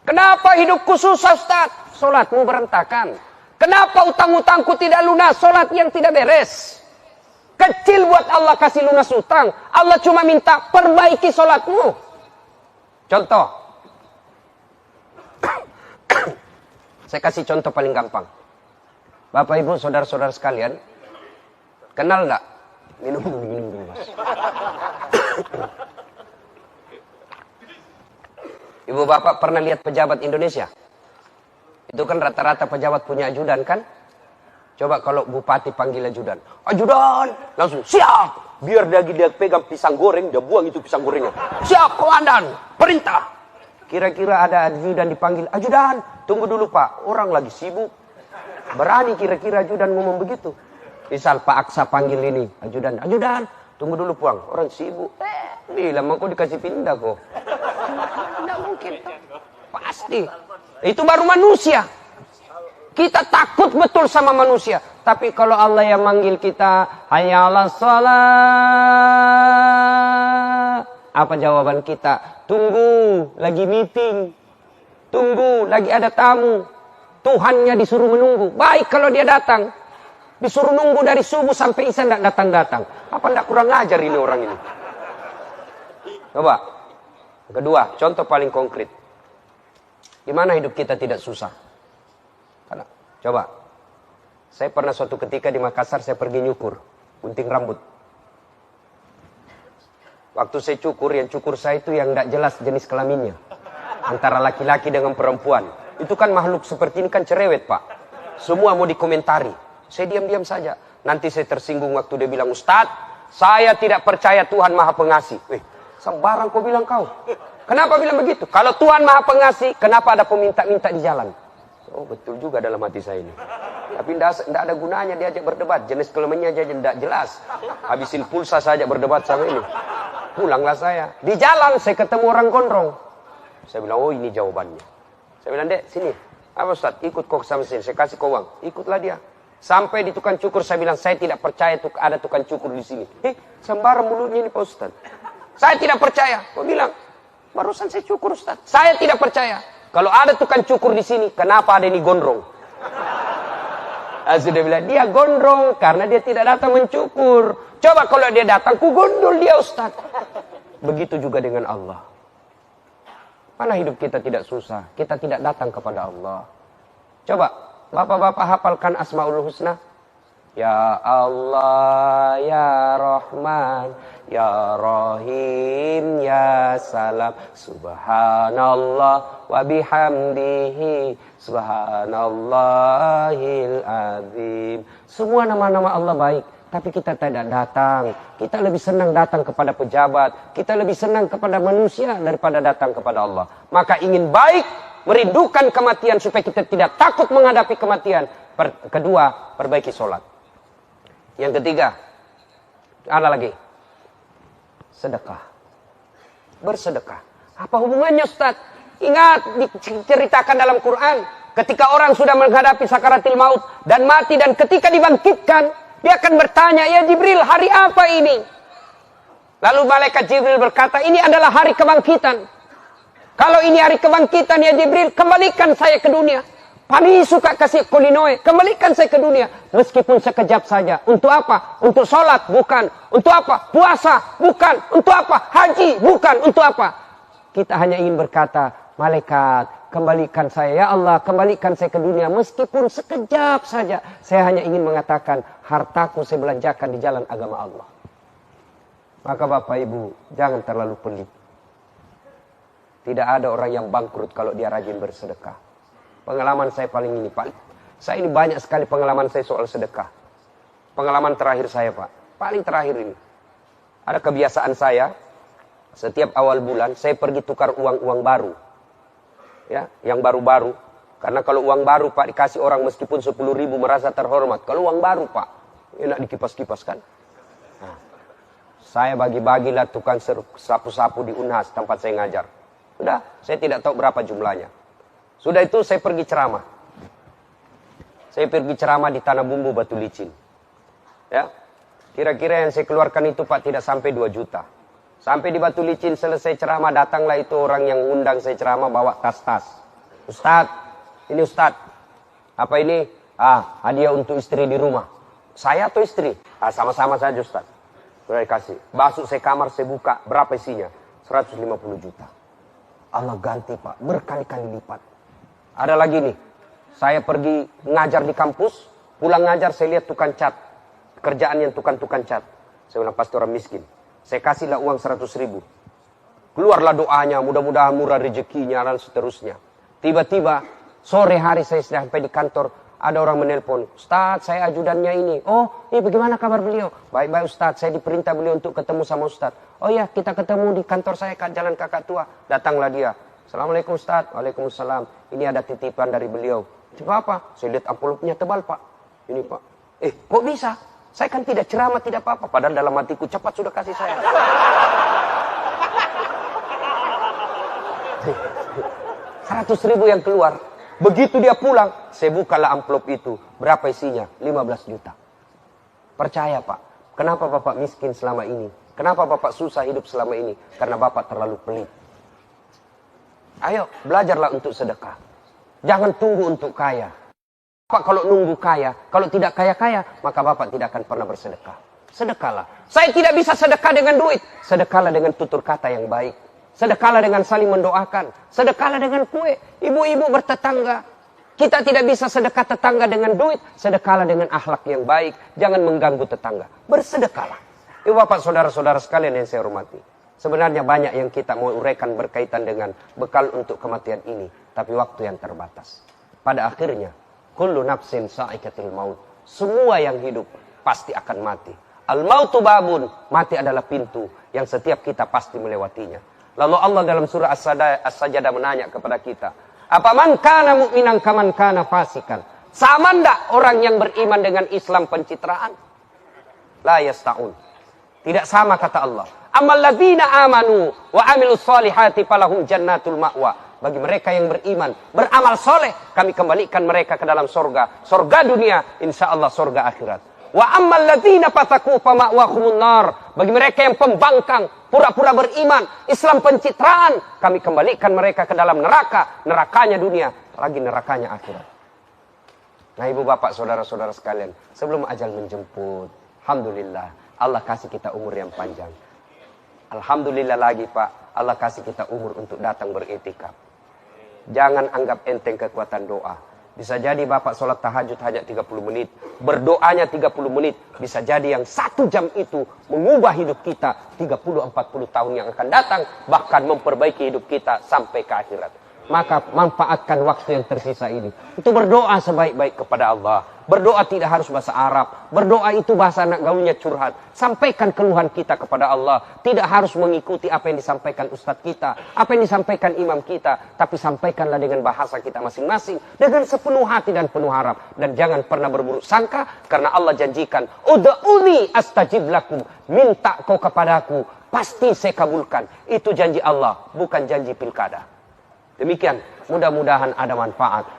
Kenapa hidupku susah Ustaz? Solatmu berantakan. Kenapa utang-utangku tidak lunas? Solat yang tidak beres. Kecil buat Allah kasih lunas utang. Allah cuma minta perbaiki solatmu. Contoh. Saya kasih contoh paling gampang. Bapak Ibu saudara-saudara sekalian. Kenal enggak? Minum dulu Mas. Ibu bapak pernah lihat pejabat Indonesia? Itu kan rata-rata pejabat punya ajudan kan? Coba kalau bupati panggil ajudan. Ajudan! Langsung siap! Biar dia pegang pisang goreng, dia buang itu pisang gorengnya. Siap komandan! Perintah! Kira-kira ada ajudan dipanggil. Ajudan! Tunggu dulu Pak, orang lagi sibuk. Berani kira-kira ajudan ngomong begitu. Misal Pak Aksa panggil ini. Ajudan, ajudan! Tunggu dulu puang, orang sibuk. Bilang mau kok dikasih pindah kok. Tidak mungkin. Pasti. Itu baru manusia. Kita takut betul sama manusia. Tapi kalau Allah yang manggil kita, hayya 'alas shalah. Apa jawaban kita? Tunggu, lagi meeting. Tunggu, lagi ada tamu. Tuhannya disuruh menunggu. Baik kalau dia datang. Disuruh nunggu dari subuh sampai isya tidak datang-datang. Apa tidak kurang ajar ini orang ini? Coba. Kedua, contoh paling konkret. Gimana hidup kita tidak susah? Karena, coba. Saya pernah suatu ketika di Makassar saya pergi nyukur. Gunting rambut. Waktu saya cukur, yang cukur saya itu yang tidak jelas jenis kelaminnya. Antara laki-laki dengan perempuan. Itu kan makhluk seperti ini kan cerewet Pak. Semua mau dikomentari. Saya diam-diam saja. Nanti saya tersinggung waktu dia bilang, Ustadz, saya tidak percaya Tuhan Maha Pengasih. Sembarang kau bilang kau. Kenapa bilang begitu? Kalau Tuhan Maha Pengasih, kenapa ada peminta-minta di jalan? Oh betul juga dalam hati saya ini. Tapi tidak ada gunanya diajak berdebat. Jenis kelaminnya aja tidak jelas. Habisin pulsa saja berdebat sama ini. Pulanglah saya. Di jalan saya ketemu orang gondrong. Saya bilang, oh ini jawabannya. Saya bilang, Dek, sini. Apa Ustadz? Ikut kok sama sini. Saya kasih kau uang. Ikutlah dia. Sampai di tukang cukur saya bilang, saya tidak percaya ada tukang cukur di sini. Sembarang mulutnya ini Pak Ustaz. Saya tidak percaya. Kau bilang, barusan saya cukur Ustaz. Saya tidak percaya. Kalau ada tukang cukur di sini, kenapa ada ini gondrong? Sudah bilang, dia gondrong karena dia tidak datang mencukur. Coba kalau dia datang, ku gondol dia Ustaz. Begitu juga dengan Allah. Mana hidup kita tidak susah? Kita tidak datang kepada Allah. Coba. Bapak-bapak hafalkan Asmaul Husna. Ya Allah, Ya Rahman, Ya Rahim, Ya Salam. Subhanallah wa bihamdihi, Subhanallahil azim. Semua nama-nama Allah baik. Tapi kita tidak datang. Kita lebih senang datang kepada pejabat. Kita lebih senang kepada manusia daripada datang kepada Allah. Maka ingin baik, merindukan kematian supaya kita tidak takut menghadapi kematian. Kedua, perbaiki sholat. Yang ketiga, ada lagi. Sedekah. Bersedekah. Apa hubungannya Ustaz? Ingat, diceritakan dalam Quran. Ketika orang sudah menghadapi sakaratil maut dan mati dan ketika dibangkitkan, dia akan bertanya, ya Jibril, hari apa ini? Lalu malaikat Jibril berkata, ini adalah hari kebangkitan. Kalau ini hari kebangkitan ya Jibril, kembalikan saya ke dunia. Kami suka kasih kulinoe, kembalikan saya ke dunia. Meskipun sekejap saja. Untuk apa? Untuk sholat? Bukan. Untuk apa? Puasa? Bukan. Untuk apa? Haji? Bukan. Untuk apa? Kita hanya ingin berkata, malaikat, kembalikan saya. Ya Allah, kembalikan saya ke dunia. Meskipun sekejap saja. Saya hanya ingin mengatakan, hartaku saya belanjakan di jalan agama Allah. Maka Bapak Ibu, jangan terlalu pelit. Tidak ada orang yang bangkrut kalau dia rajin bersedekah. Pengalaman saya paling ini Pak. Saya ini banyak sekali pengalaman saya soal sedekah. Pengalaman terakhir saya Pak. Paling terakhir ini. Ada kebiasaan saya. Setiap awal bulan saya pergi tukar uang-uang baru. Ya, yang baru-baru. Karena kalau uang baru Pak dikasih orang meskipun 10.000 merasa terhormat. Kalau uang baru Pak, enak dikipas-kipas kan. Nah, saya bagi-bagilah tukang sapu-sapu di Unhas tempat saya ngajar. Sudah, saya tidak tahu berapa jumlahnya. Sudah itu saya pergi ceramah. Saya pergi ceramah di Tanah Bumbu Batu Licin. Ya, kira-kira yang saya keluarkan itu Pak tidak sampai 2 juta. Sampai di Batu Licin selesai ceramah, datanglah itu orang yang undang saya ceramah bawa tas-tas. Ustadz, ini Ustadz. Apa ini? Hadiah untuk istri di rumah. Saya atau istri? Sama-sama saja Ustadz. Sudah dikasih. Masuk saya kamar, saya buka. Berapa isinya? 150 juta. Allah ganti Pak, berkali-kali lipat. Ada lagi nih. Saya pergi ngajar di kampus. Pulang ngajar saya lihat tukang cat. Kerjaan yang tukang cat. Saya bilang pasti orang miskin. Saya kasihlah uang 100 ribu. Keluarlah doanya, mudah-mudahan murah rezekinya dan seterusnya. Tiba-tiba sore hari saya sudah sampai di kantor, ada orang menelpon, Ustadz saya ajudannya ini. Oh, ini bagaimana kabar beliau? Baik-baik Ustadz, saya diperintah beliau untuk ketemu sama Ustadz. Oh ya, kita ketemu di kantor saya, Jalan Kakak Tua. Datanglah dia. Assalamualaikum Ustadz. Waalaikumsalam. Ini ada titipan dari beliau. Coba apa? Saya lihat amplopnya tebal Pak. Ini Pak. Kok bisa? Saya kan tidak ceramah, tidak apa-apa. Padahal dalam hatiku cepat sudah kasih saya. 100 ribu yang keluar. Begitu dia pulang, saya bukalah amplop itu. Berapa isinya? 15 juta. Percaya Pak. Kenapa Bapak miskin selama ini? Kenapa Bapak susah hidup selama ini? Karena Bapak terlalu pelit. Ayo, belajarlah untuk sedekah. Jangan tunggu untuk kaya. Bapak kalau nunggu kaya, kalau tidak kaya-kaya, maka Bapak tidak akan pernah bersedekah. Sedekahlah. Saya tidak bisa sedekah dengan duit. Sedekahlah dengan tutur kata yang baik. Sedekahlah dengan saling mendoakan. Sedekahlah dengan kue. Ibu-ibu bertetangga. Kita tidak bisa sedekah tetangga dengan duit. Sedekahlah dengan akhlak yang baik. Jangan mengganggu tetangga. Bersedekahlah. Ibu bapak saudara-saudara sekalian yang saya hormati. Sebenarnya banyak yang kita mau uraikan berkaitan dengan bekal untuk kematian ini. Tapi waktu yang terbatas. Pada akhirnya. Kullu nafsin sa'ikatul maut. Semua yang hidup pasti akan mati. Al-mautu babun. Mati adalah pintu yang setiap kita pasti melewatinya. Lalu Allah dalam surah As-Sajdah menanya kepada kita. Apa man kana mu'minan kaman kana fasikan? Sama ndak orang yang beriman dengan Islam pencitraan? La yasta'un. Tidak sama kata Allah. Amal ladzina amanu wa amilus solihati falahum jannatul ma'wa. Bagi mereka yang beriman, beramal soleh, kami kembalikan mereka ke dalam sorga. Sorga dunia, insya Allah sorga akhirat. Wa ammal ladzina fataku fama'wahumun nar. Bagi mereka yang pembangkang, pura-pura beriman, Islam pencitraan, kami kembalikan mereka ke dalam neraka. Nerakanya dunia, lagi nerakanya akhirat. Nah ibu bapak saudara-saudara sekalian, sebelum ajal menjemput, alhamdulillah Allah kasih kita umur yang panjang. Alhamdulillah lagi Pak, Allah kasih kita umur untuk datang beriktikaf. Jangan anggap enteng kekuatan doa. Bisa jadi Bapak sholat tahajud hanya 30 menit. Berdoanya 30 menit. Bisa jadi yang 1 jam itu mengubah hidup kita 30-40 tahun yang akan datang. Bahkan memperbaiki hidup kita sampai ke akhirat. Maka manfaatkan waktu yang tersisa ini. Itu berdoa sebaik-baik kepada Allah. Berdoa tidak harus bahasa Arab. Berdoa itu bahasa anak gaulnya curhat. Sampaikan keluhan kita kepada Allah. Tidak harus mengikuti apa yang disampaikan ustadz kita. Apa yang disampaikan imam kita. Tapi sampaikanlah dengan bahasa kita masing-masing. Dengan sepenuh hati dan penuh harap. Dan jangan pernah berburuk sangka. Karena Allah janjikan. Ud'uni astajib lakum. Minta kau kepadaku. Pasti saya kabulkan. Itu janji Allah. Bukan janji pilkada. Demikian, mudah-mudahan ada manfaat.